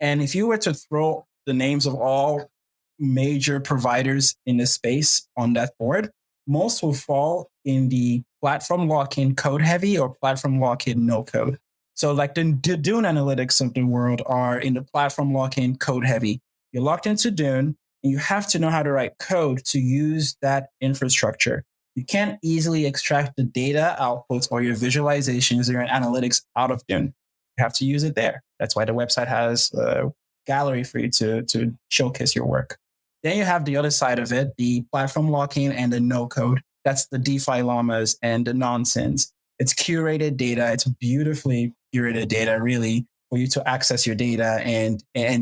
And if you were to throw the names of all major providers in this space on that board, most will fall in the platform lock-in code heavy or platform lock-in no code. So like the Dune Analytics of the world are in the platform lock-in code heavy. You're locked into Dune and you have to know how to write code to use that infrastructure. You can't easily extract the data outputs or your visualizations or your analytics out of Dune. You have to use it there. That's why the website has a gallery for you to showcase your work. Then you have the other side of it, the platform lock-in and the no code. That's the DeFi llamas and the nonsense. It's curated data. It's beautifully curated data, really, for you to access your data and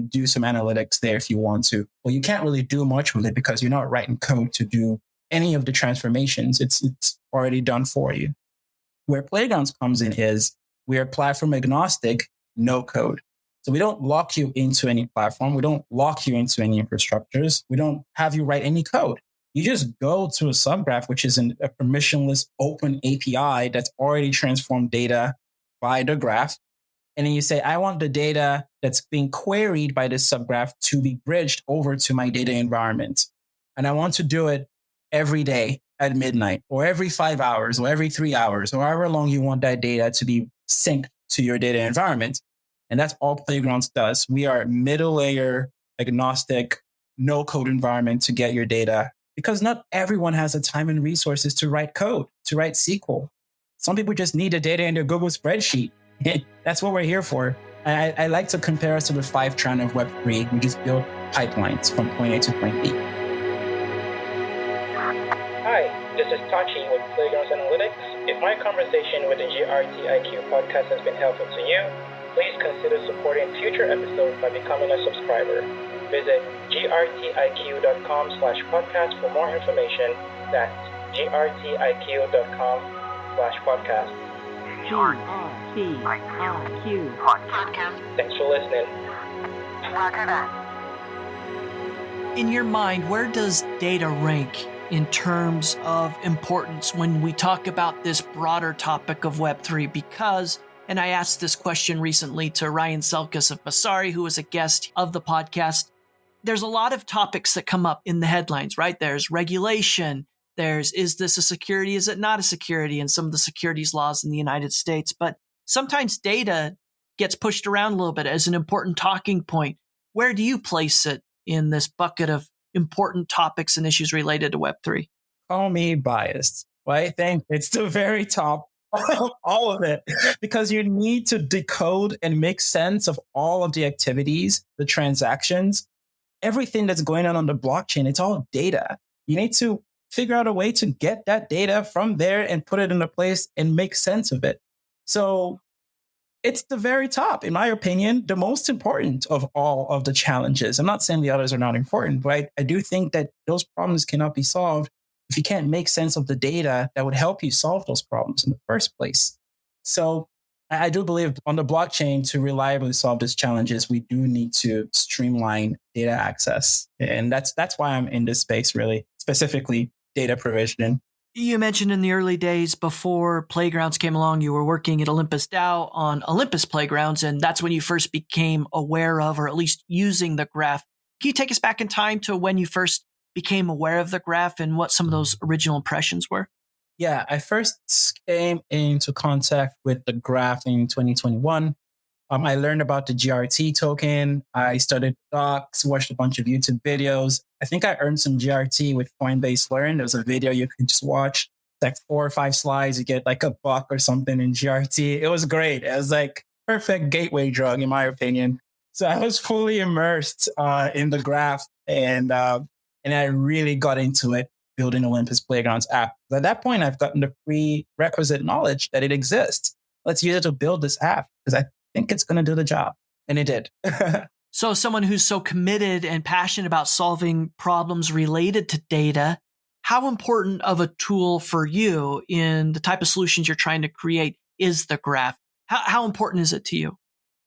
do some analytics there if you want to. Well, you can't really do much with it because you're not writing code to do any of the transformations. It's already done for you. Where Playgrounds comes in is we are platform agnostic, no code. So we don't lock you into any platform. We don't lock you into any infrastructures. We don't have you write any code. You just go to a subgraph, which is a permissionless open API that's already transformed data by the graph. And then you say, I want the data that's being queried by this subgraph to be bridged over to my data environment. And I want to do it every day at midnight or every 5 hours or every 3 hours or however long you want that data to be synced to your data environment. And that's all Playgrounds does. We are middle layer agnostic, no code environment to get your data because not everyone has the time and resources to write code, to write SQL. Some people just need the data in their Google spreadsheet. That's what we're here for. I like to compare us to the 5 trend of Web3. We just build pipelines from point A to point B. Hi, this is Tachi with Playgrounds Analytics. If my conversation with the GRTIQ podcast has been helpful to you, please consider supporting future episodes by becoming a subscriber. Visit grtiq.com/podcast for more information. That's grtiq.com/podcast. GRTIQ podcast. Thanks for listening. Roger that. In your mind, where does data rank in terms of importance when we talk about this broader topic of Web3? Because, and I asked this question recently to Ryan Selkis of Basari, who was a guest of the podcast, there's a lot of topics that come up in the headlines, right? There's regulation. Is this a security? Is it not a security? And some of the securities laws in the United States. But sometimes data gets pushed around a little bit as an important talking point. Where do you place it in this bucket of important topics and issues related to Web3? Call me biased, but I think it's the very top all of it, because you need to decode and make sense of all of the activities, the transactions, everything that's going on the blockchain. It's all data. You need to figure out a way to get that data from there and put it in a place and make sense of it. So it's the very top, in my opinion, the most important of all of the challenges. I'm not saying the others are not important, but I do think that those problems cannot be solved if you can't make sense of the data that would help you solve those problems in the first place. So I do believe on the blockchain, to reliably solve these challenges, we do need to streamline data access. And that's why I'm in this space, really, specifically data provisioning. You mentioned in the early days before Playgrounds came along, you were working at Olympus DAO on Olympus Playgrounds, and that's when you first became aware of, or at least using the graph. Can you take us back in time to when you first became aware of the graph and what some of those original impressions were? Yeah, I first came into contact with the graph in 2021. I learned about the GRT token. I studied docs, watched a bunch of YouTube videos. I think I earned some GRT with Coinbase Learn. There was a video you could just watch, like 4 or 5 slides. You get like $1 or something in GRT. It was great. It was like perfect gateway drug, in my opinion. So I was fully immersed in the graph, and I really got into it, building Olympus Playgrounds app. At that point, I've gotten the prerequisite knowledge that it exists. Let's use it to build this app, because I think it's going to do the job. And it did. So someone who's so committed and passionate about solving problems related to data, how important of a tool for you in the type of solutions you're trying to create is the graph? How important is it to you?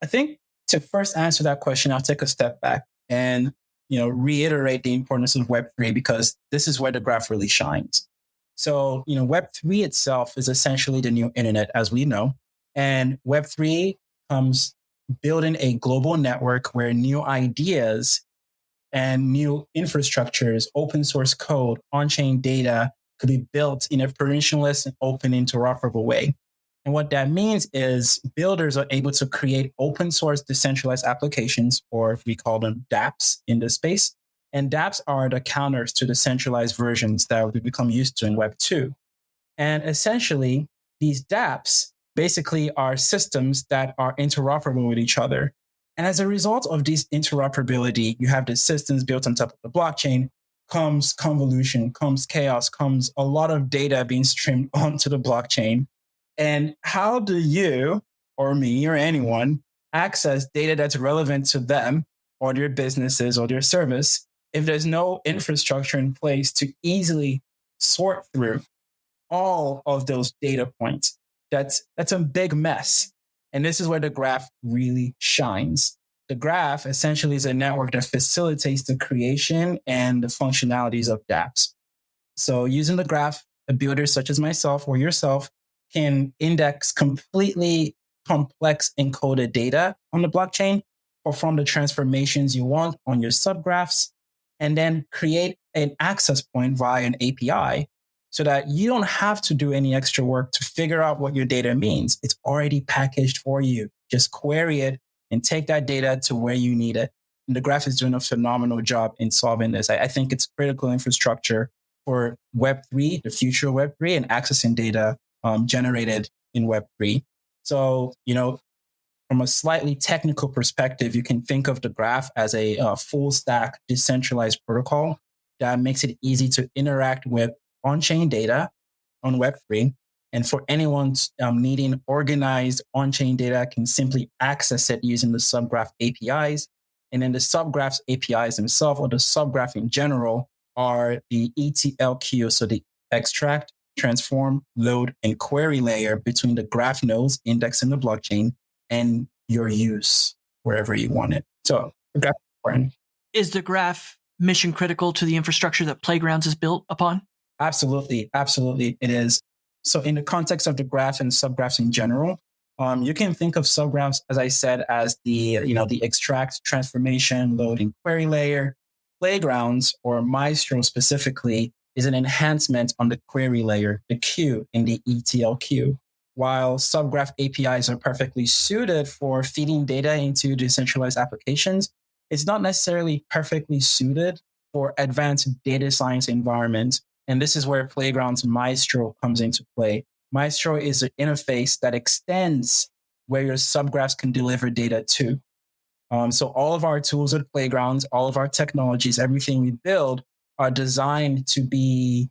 I think to first answer that question, I'll take a step back and reiterate the importance of Web3, because this is where the graph really shines. So, Web3 itself is essentially the new internet, as we know. And Web3 comes building a global network where new ideas and new infrastructures, open source code, on-chain data could be built in a permissionless and open interoperable way. And what that means is builders are able to create open source decentralized applications, or we call them dApps in this space. And dApps are the counters to the centralized versions that we become used to in Web 2. And essentially, these dApps basically are systems that are interoperable with each other. And as a result of this interoperability, you have the systems built on top of the blockchain, comes convolution, comes chaos, comes a lot of data being streamed onto the blockchain. And how do you, or me, or anyone access data that's relevant to them or their businesses or their service if there's no infrastructure in place to easily sort through all of those data points? That's a big mess. And this is where the graph really shines. The graph essentially is a network that facilitates the creation and the functionalities of dApps. So using the graph, a builder such as myself or yourself can index completely complex encoded data on the blockchain, perform the transformations you want on your subgraphs, and then create an access point via an API so that you don't have to do any extra work to figure out what your data means. It's already packaged for you. Just query it and take that data to where you need it. And the graph is doing a phenomenal job in solving this. I think it's critical infrastructure for Web3, the future of Web3, and accessing data generated in Web3. So, from a slightly technical perspective, you can think of the graph as a full stack decentralized protocol that makes it easy to interact with on-chain data on Web3. And for anyone needing organized on-chain data can simply access it using the subgraph APIs. And then the subgraphs APIs themselves, or the subgraph in general, are the ETLQ, so the extract, transform, load, and query layer between the graph nodes indexed in the blockchain and your use wherever you want it. So the graph is important. Is the graph mission critical to the infrastructure that Playgrounds is built upon? Absolutely. Absolutely. It is. So in the context of the graph and subgraphs in general, you can think of subgraphs, as I said, as the extract, transformation, load, and query layer. Playgrounds, or Maestro specifically, is an enhancement on the query layer, the Q in the ETLQ. While subgraph APIs are perfectly suited for feeding data into decentralized applications, it's not necessarily perfectly suited for advanced data science environments. And this is where Playgrounds Maestro comes into play. Maestro is an interface that extends where your subgraphs can deliver data to. So all of our tools at Playgrounds, all of our technologies, everything we build are designed to be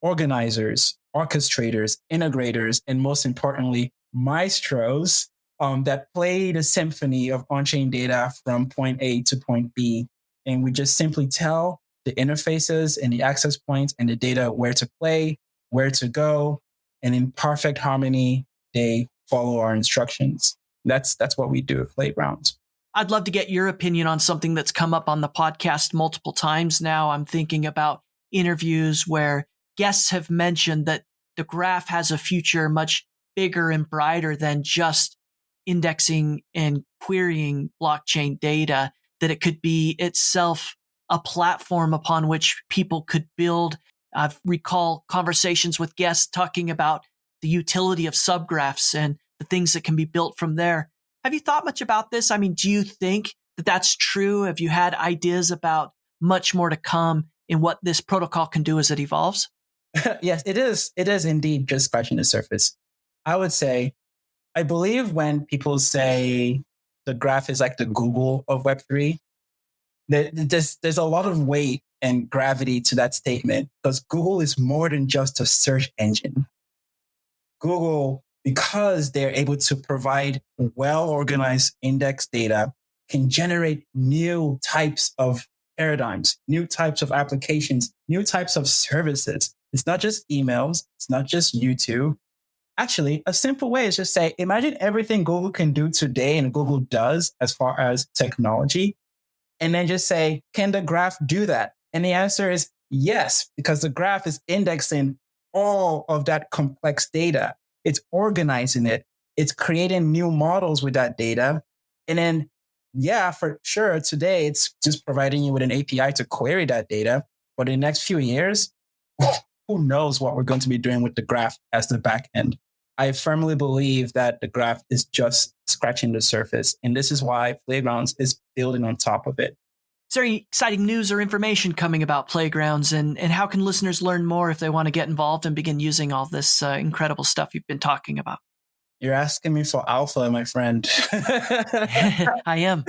organizers, orchestrators, integrators, and most importantly, maestros that play the symphony of on-chain data from point A to point B. And we just simply tell the interfaces and the access points and the data where to play, where to go, and in perfect harmony, they follow our instructions. That's what we do at Playgrounds. I'd love to get your opinion on something that's come up on the podcast multiple times now. I'm thinking about interviews where guests have mentioned that the graph has a future much bigger and brighter than just indexing and querying blockchain data, that it could be itself a platform upon which people could build. I recall conversations with guests talking about the utility of subgraphs and the things that can be built from there. Have you thought much about this? I mean, do you think that that's true? Have you had ideas about much more to come in what this protocol can do as it evolves? Yes, it is. It is indeed just scratching the surface. I would say, I believe when people say the graph is like the Google of Web3, there's a lot of weight and gravity to that statement, because Google is more than just a search engine. Google, because they're able to provide well-organized index data, can generate new types of paradigms, new types of applications, new types of services. It's not just emails. It's not just YouTube. Actually, a simple way is just say, imagine everything Google can do today and Google does as far as technology. And then just say, can the graph do that? And the answer is yes, because the graph is indexing all of that complex data. It's organizing it. It's creating new models with that data. And then, yeah, for sure, today it's just providing you with an API to query that data. But in the next few years, who knows what we're going to be doing with the graph as the back end. I firmly believe that the graph is just scratching the surface. And this is why Playgrounds is building on top of it. Is there any exciting news or information coming about Playgrounds, and how can listeners learn more if they want to get involved and begin using all this incredible stuff you've been talking about? You're asking me for alpha, my friend. I am.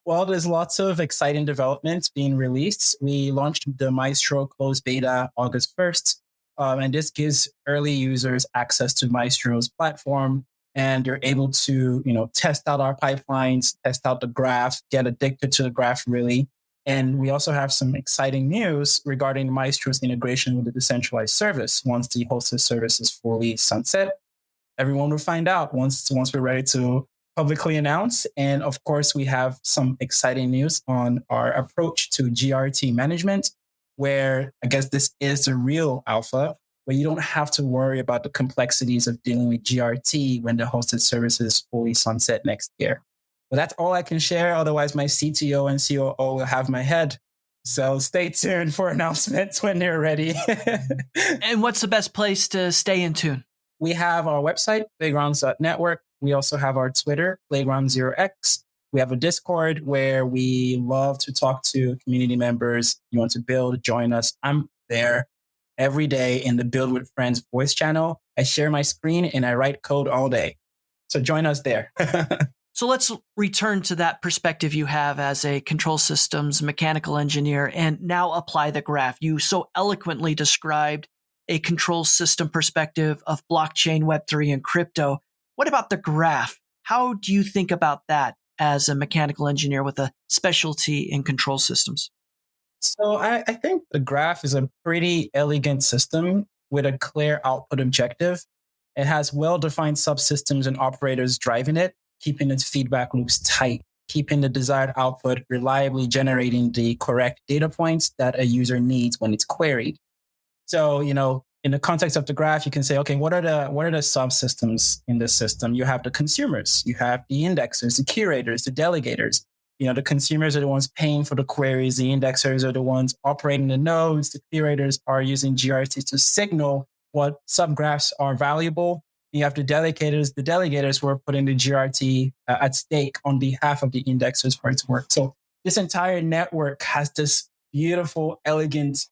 Well, there's lots of exciting developments being released. We launched the Maestro closed beta August 1st, and this gives early users access to Maestro's platform. And you're able to, test out our pipelines, test out the graph, get addicted to the graph, really. And we also have some exciting news regarding Maestro's integration with the decentralized service. Once the hosted service is fully sunset, everyone will find out once we're ready to publicly announce. And of course, we have some exciting news on our approach to GRT management, where I guess this is the real alpha, where you don't have to worry about the complexities of dealing with GRT when the hosted service is fully sunset next year. But that's all I can share. Otherwise, my CTO and COO will have my head. So stay tuned for announcements when they're ready. And what's the best place to stay in tune? We have our website, playgrounds.network. We also have our Twitter, Playground0x. We have a Discord where we love to talk to community members. You want to build, join us. I'm there every day in the Build with Friends voice channel. I share my screen and I write code all day. So join us there. So let's return to that perspective you have as a control systems mechanical engineer and now apply the graph. You so eloquently described a control system perspective of blockchain, Web3, and crypto. What about the graph? How do you think about that as a mechanical engineer with a specialty in control systems? So I think the graph is a pretty elegant system with a clear output objective. It has well-defined subsystems and operators driving it, keeping its feedback loops tight, keeping the desired output reliably generating the correct data points that a user needs when it's queried. So, in the context of the graph, you can say, okay, what are the subsystems in this system? You have the consumers, you have the indexers, the curators, the delegators. The consumers are the ones paying for the queries. The indexers are the ones operating the nodes. The curators are using GRT to signal what subgraphs are valuable. You have the delegators who are putting the GRT at stake on behalf of the indexers for it to work. So this entire network has this beautiful, elegant,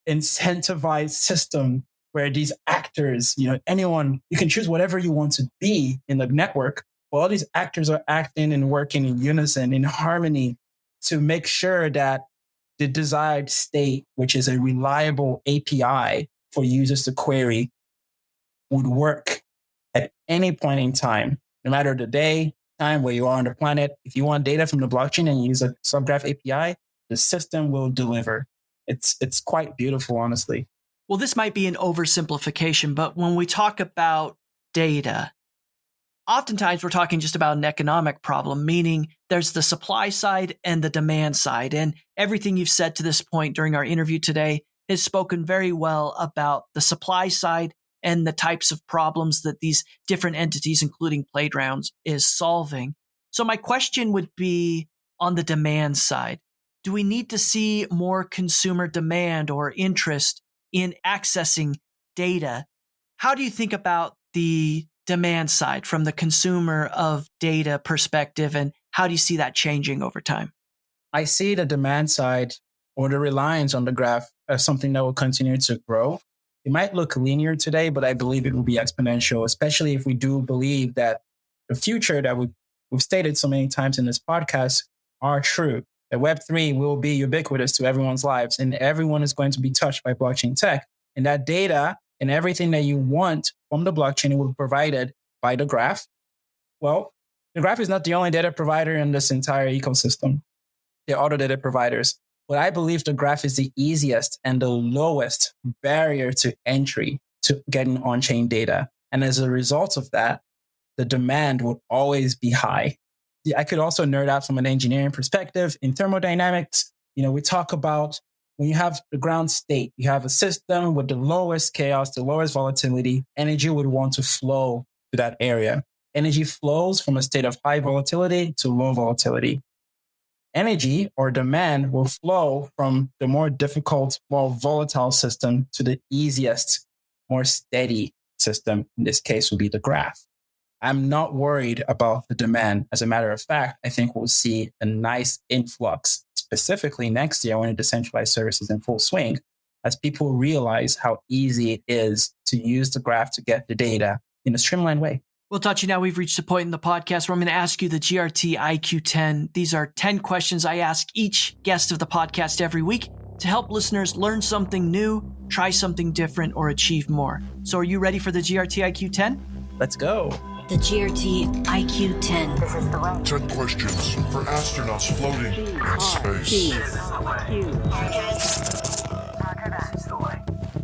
incentivized system where these actors actors, anyone, you can choose whatever you want to be in the network. But all these actors are acting and working in unison, in harmony, to make sure that the desired state, which is a reliable API for users to query, would work at any point in time, no matter the day, time, where you are on the planet. If you want data from the blockchain and you use a subgraph API, the system will deliver. It's quite beautiful, honestly. Well, this might be an oversimplification, but when we talk about data, oftentimes we're talking just about an economic problem, meaning there's the supply side and the demand side. And everything you've said to this point during our interview today has spoken very well about the supply side and the types of problems that these different entities, including Playgrounds, is solving. So my question would be on the demand side. Do we need to see more consumer demand or interest in accessing data? How do you think about the demand side from the consumer of data perspective, and how do you see that changing over time? I see the demand side, or the reliance on the graph, as something that will continue to grow. It might look linear today, but I believe it will be exponential, especially if we do believe that the future that we've stated so many times in this podcast are true. That Web3 will be ubiquitous to everyone's lives, and everyone is going to be touched by blockchain tech. And that data and everything that you want from the blockchain will be provided by the graph. Well, the graph is not the only data provider in this entire ecosystem. There are other data providers. But I believe the graph is the easiest and the lowest barrier to entry to getting on-chain data. And as a result of that, the demand will always be high. I could also nerd out from an engineering perspective. In thermodynamics, we talk about when you have the ground state, you have a system with the lowest chaos, the lowest volatility, energy would want to flow to that area. Energy flows from a state of high volatility to low volatility. Energy or demand will flow from the more difficult, more volatile system to the easiest, more steady system. In this case, would be the graph. I'm not worried about the demand. As a matter of fact, I think we'll see a nice influx, specifically next year when a decentralized service is in full swing, as people realize how easy it is to use the graph to get the data in a streamlined way. Well, Tachi, now we've reached a point in the podcast where I'm going to ask you the GRT IQ 10. These are 10 questions I ask each guest of the podcast every week to help listeners learn something new, try something different, or achieve more. So are you ready for the GRT IQ 10? Let's go. The GRT IQ 10. This is the way. 10 questions for astronauts floating in space.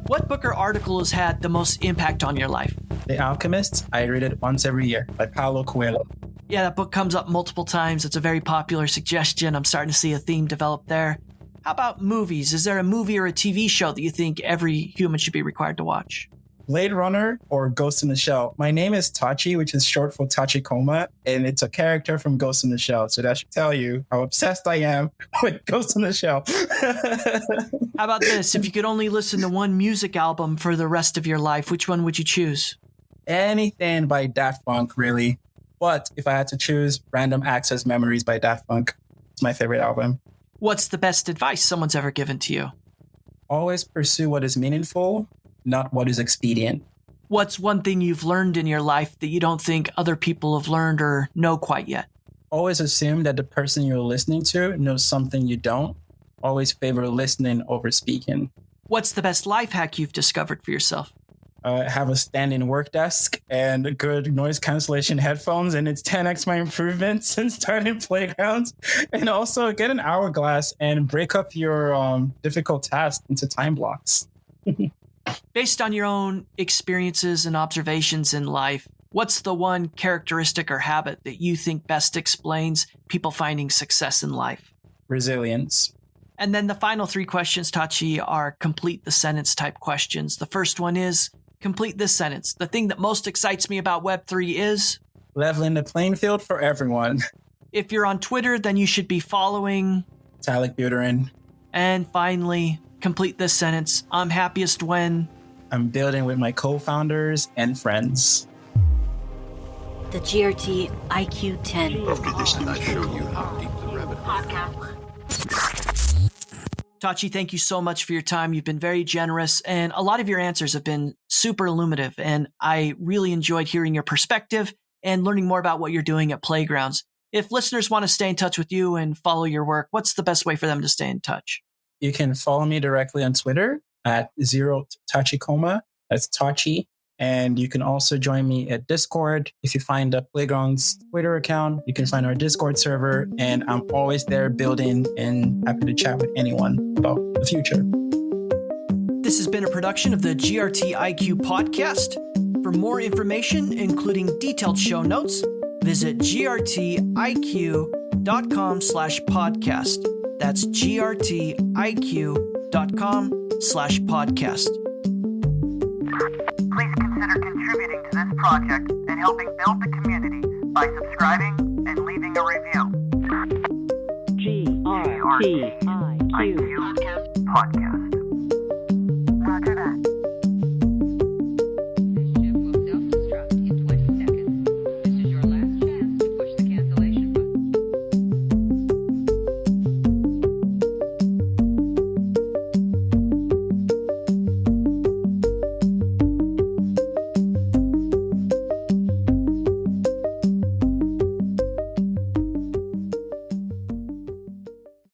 What book or article has had the most impact on your life? The Alchemist. I read it once every year by Paulo Coelho. Yeah, that book comes up multiple times. It's a very popular suggestion. I'm starting to see a theme develop there. How about movies? Is there a movie or a TV show that you think every human should be required to watch? Blade Runner or Ghost in the Shell. My name is Tachi, which is short for Tachikoma, and it's a character from Ghost in the Shell. So that should tell you how obsessed I am with Ghost in the Shell. How about this? If you could only listen to one music album for the rest of your life, which one would you choose? Anything by Daft Punk, really. But if I had to choose, Random Access Memories by Daft Punk. It's my favorite album. What's the best advice someone's ever given to you? Always pursue what is meaningful, not what is expedient. What's one thing you've learned in your life that you don't think other people have learned or know quite yet? Always assume that the person you're listening to knows something you don't. Always favor listening over speaking. What's the best life hack you've discovered for yourself? Have a standing work desk and good noise cancellation headphones, and it's 10x my improvement since starting Playgrounds. And also get an hourglass and break up your difficult tasks into time blocks. Based on your own experiences and observations in life, what's the one characteristic or habit that you think best explains people finding success in life? Resilience. And then the final 3 questions, Tachi, are complete the sentence type questions. The first one is, complete this sentence. The thing that most excites me about Web3 is? Leveling the playing field for everyone. If you're on Twitter, then you should be following? Vitalik Buterin. And finally, complete this sentence. I'm happiest when? I'm building with my co-founders and friends. The GRT IQ 10. After this, I show you how deep the rabbit hole. Tachi, thank you so much for your time. You've been very generous, and a lot of your answers have been super illuminative, and I really enjoyed hearing your perspective and learning more about what you're doing at Playgrounds. If listeners want to stay in touch with you and follow your work, what's the best way for them to stay in touch? You can follow me directly on Twitter at 0Tachikoma. That's Tachi. And you can also join me at Discord. If you find the Playground's Twitter account, you can find our Discord server. And I'm always there building and happy to chat with anyone about the future. This has been a production of the GRT IQ podcast. For more information, including detailed show notes, visit grtiq.com/podcast. That's grtiq.com/podcast. Please consider contributing to this project and helping build the community by subscribing and leaving a review. GRT IQ Podcast.